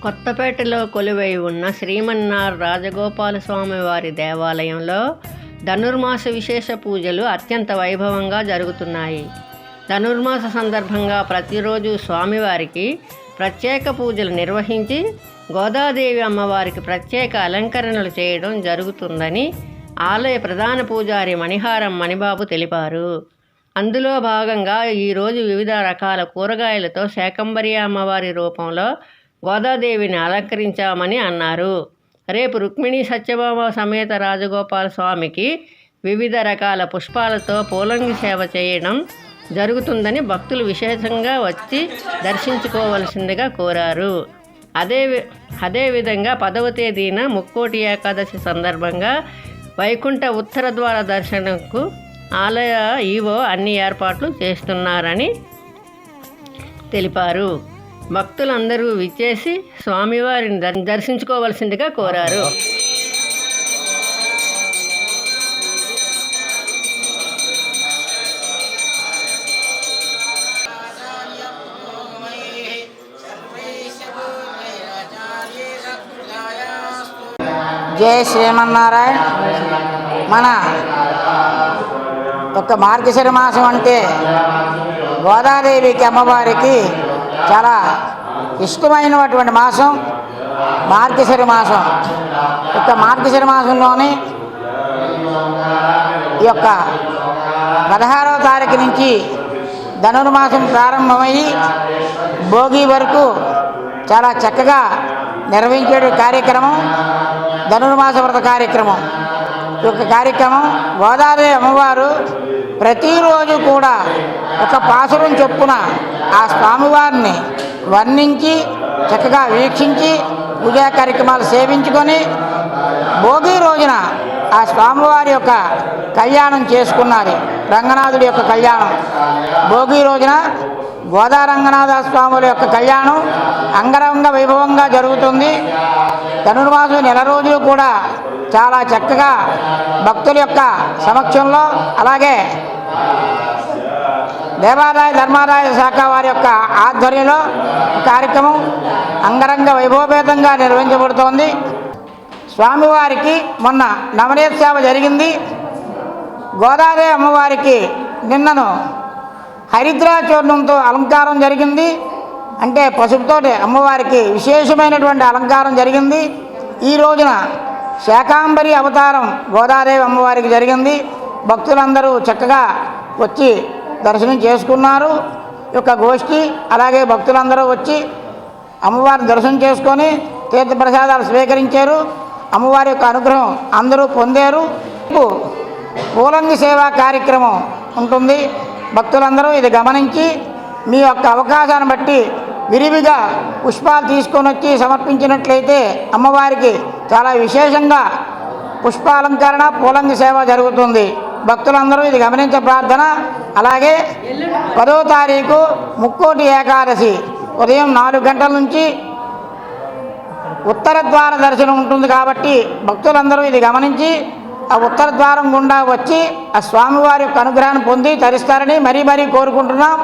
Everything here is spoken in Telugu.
కొత్తపేటలో కొలువై ఉన్న శ్రీమన్నార్ రాజగోపాల స్వామి వారి దేవాలయంలో ధనుర్మాస విశేష పూజలు అత్యంత వైభవంగా జరుగుతున్నాయి. ధనుర్మాస సందర్భంగా ప్రతిరోజు స్వామివారికి ప్రత్యేక పూజలు నిర్వహించి గోదాదేవి అమ్మవారికి ప్రత్యేక అలంకరణలు చేయడం జరుగుతుందని ఆలయ ప్రధాన పూజారి మణిహారం మణిబాబు తెలిపారు. అందులో భాగంగా ఈరోజు వివిధ రకాల కూరగాయలతో శాకంబరి అమ్మవారి రూపంలో గోదాదేవిని అలంకరించామని అన్నారు. రేపు రుక్మిణి సత్యభామ సమేత రాజగోపాల స్వామికి వివిధ రకాల పుష్పాలతో పూలంగి సేవ చేయడం జరుగుతుందని భక్తులు విశేషంగా వచ్చి దర్శించుకోవలసిందిగా కోరారు. అదేవిధంగా 10వ తేదీన ముక్కోటి ఏకాదశి సందర్భంగా వైకుంఠ ఉత్తర ద్వార దర్శనంకు ఆలయ ఈవో అన్ని ఏర్పాట్లు చేస్తున్నారని తెలిపారు. భక్తులందరూ విచ్చేసి స్వామివారిని దర్శించుకోవలసిందిగా కోరారు. జై శ్రీమన్నారాయణ. మన ఒక మార్గశిర మాసం అంటే గోదాదేవికి అమ్మవారికి చాలా ఇష్టమైనటువంటి మాసం మార్గశిర మాసం. ఒక మార్గశిర మాసంలోని ఈ యొక్క 16వ తారీఖు నుంచి ధనుర్మాసం ప్రారంభమయ్యి భోగి వరకు చాలా చక్కగా నిర్వహించే కార్యక్రమం ధనుర్మాస వ్రత కార్యక్రమం. ఈ యొక్క కార్యక్రమం గోదాదేవి అమ్మవారు ప్రతిరోజు కూడా ఒక పాసురం చొప్పున ఆ స్వామివారిని వర్ణించి చక్కగా వీక్షించి పూజా కార్యక్రమాలు సేవించుకొని భోగి రోజున ఆ స్వామివారి యొక్క కళ్యాణం చేసుకున్నది. రంగనాథుడి యొక్క కళ్యాణం భోగి రోజున గోదా రంగనాథ స్వాముల యొక్క కళ్యాణం అంగరంగ వైభవంగా జరుగుతుంది. ధనుర్మాసం నెల రోజులు కూడా చాలా చక్కగా భక్తుల యొక్క సమక్షంలో అలాగే దేవాదాయ ధర్మాదాయ శాఖ వారి యొక్క ఆధ్వర్యంలో కార్యక్రమం అంగరంగ వైభవపేతంగా నిర్వహించబడుతోంది. స్వామివారికి మొన్న నవనీత సేవ జరిగింది. గోదాదేవి అమ్మవారికి నిన్నను హరిద్రా చూర్ణంతో అలంకారం జరిగింది. అంటే పసుపుతోటి అమ్మవారికి విశేషమైనటువంటి అలంకారం జరిగింది. ఈ రోజున శాకాంబరి అవతారం గోదాదేవి అమ్మవారికి జరిగింది. భక్తులందరూ చక్కగా వచ్చి దర్శనం చేసుకున్నారు. ఈ యొక్క గోష్ఠి అలాగే భక్తులందరూ వచ్చి అమ్మవారిని దర్శనం చేసుకొని తీర్థప్రసాదాలు స్వీకరించారు. అమ్మవారి యొక్క అనుగ్రహం అందరూ పొందారు. పూలంగి సేవా కార్యక్రమం ఉంటుంది. భక్తులందరూ ఇది గమనించి మీ యొక్క అవకాశాన్ని బట్టి విరివిగా పుష్పాలు తీసుకొని వచ్చి సమర్పించినట్లయితే అమ్మవారికి చాలా విశేషంగా పుష్పాలంకరణ పూలంగి సేవ జరుగుతుంది. భక్తులందరూ ఇది గమనించే ప్రార్థన. అలాగే 10వ తారీఖు ముక్కోటి ఏకాదశి ఉదయం 4 గంటల నుంచి ఉత్తర ద్వార దర్శనం ఉంటుంది కాబట్టి భక్తులందరూ ఇది గమనించి ఆ ఉత్తర ద్వారం గుండా వచ్చి ఆ స్వామివారి యొక్క అనుగ్రహాన్ని పొంది తరిస్తారని మరీ కోరుకుంటున్నాం.